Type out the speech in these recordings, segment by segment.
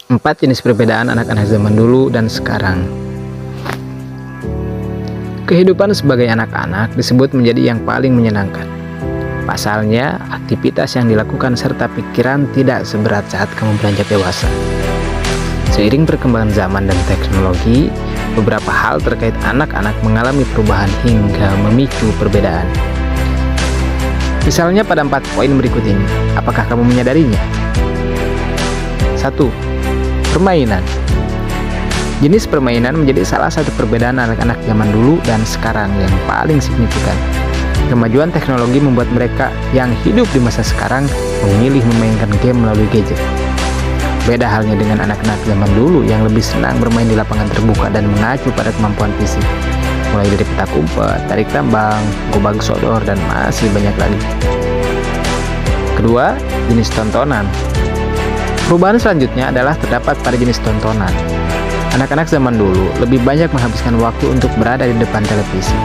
4 jenis perbedaan anak-anak zaman dulu dan sekarang. Kehidupan sebagai anak-anak disebut menjadi yang paling menyenangkan. Pasalnya, aktivitas yang dilakukan serta pikiran tidak seberat saat kamu beranjak dewasa. Seiring perkembangan zaman dan teknologi, beberapa hal terkait anak-anak mengalami perubahan hingga memicu perbedaan. Misalnya pada 4 poin berikut ini, apakah kamu menyadarinya? 1. Permainan. Jenis permainan menjadi salah satu perbedaan anak-anak zaman dulu dan sekarang yang paling signifikan. Kemajuan teknologi membuat mereka yang hidup di masa sekarang memilih memainkan game melalui gadget. Beda halnya dengan anak-anak zaman dulu yang lebih senang bermain di lapangan terbuka dan mengacu pada kemampuan fisik. Mulai dari petak umpet, tarik tambang, gobang sodor, dan masih banyak lagi. Kedua, jenis tontonan. Perubahan selanjutnya adalah terdapat pada jenis tontonan. Anak-anak zaman dulu lebih banyak menghabiskan waktu untuk berada di depan televisi.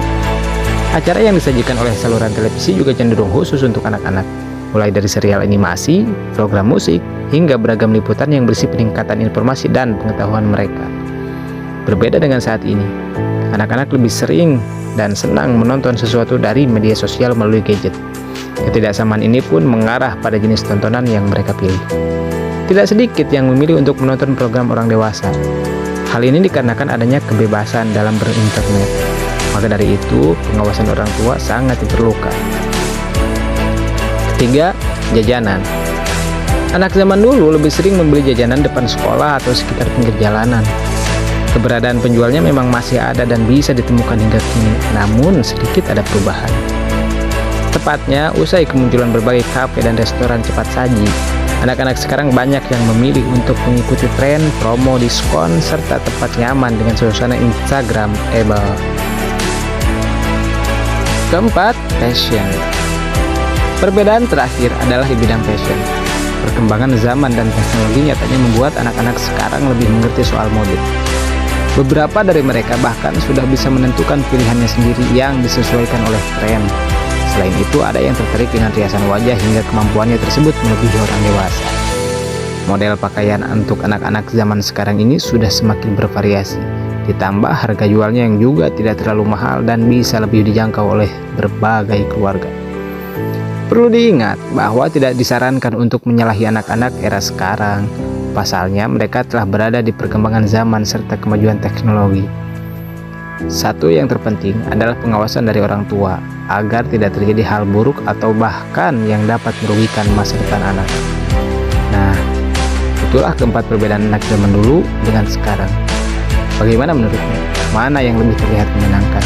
Acara yang disajikan oleh saluran televisi juga cenderung khusus untuk anak-anak, mulai dari serial animasi, program musik, hingga beragam liputan yang berisi peningkatan informasi dan pengetahuan mereka. Berbeda dengan saat ini, anak-anak lebih sering dan senang menonton sesuatu dari media sosial melalui gadget. Ketidaksamaan ini pun mengarah pada jenis tontonan yang mereka pilih. Tidak sedikit yang memilih untuk menonton program orang dewasa. Hal ini dikarenakan adanya kebebasan dalam berinternet. Maka dari itu, pengawasan orang tua sangat diperlukan. Ketiga, jajanan. Anak zaman dulu lebih sering membeli jajanan depan sekolah atau sekitar pinggir jalanan. Keberadaan penjualnya memang masih ada dan bisa ditemukan hingga kini, namun sedikit ada perubahan. Tepatnya, usai kemunculan berbagai kafe dan restoran cepat saji, anak-anak sekarang banyak yang memilih untuk mengikuti tren, promo, diskon, serta tempat nyaman dengan suasana Instagramable. Keempat, fashion. Perbedaan terakhir adalah di bidang fashion. Perkembangan zaman dan teknologi nyatanya membuat anak-anak sekarang lebih mengerti soal mode. Beberapa dari mereka bahkan sudah bisa menentukan pilihannya sendiri yang disesuaikan oleh tren. Selain itu, ada yang tertarik dengan riasan wajah hingga kemampuannya tersebut melebihi orang dewasa. Model pakaian untuk anak-anak zaman sekarang ini sudah semakin bervariasi. Ditambah harga jualnya yang juga tidak terlalu mahal dan bisa lebih dijangkau oleh berbagai keluarga. Perlu diingat bahwa tidak disarankan untuk menyalahi anak-anak era sekarang. Pasalnya mereka telah berada di perkembangan zaman serta kemajuan teknologi. Satu yang terpenting adalah pengawasan dari orang tua agar tidak terjadi hal buruk atau bahkan yang dapat merugikan masa depan anak. Nah, itulah keempat perbedaan anak zaman dulu dengan sekarang. Bagaimana menurutmu? Mana yang lebih terlihat menyenangkan?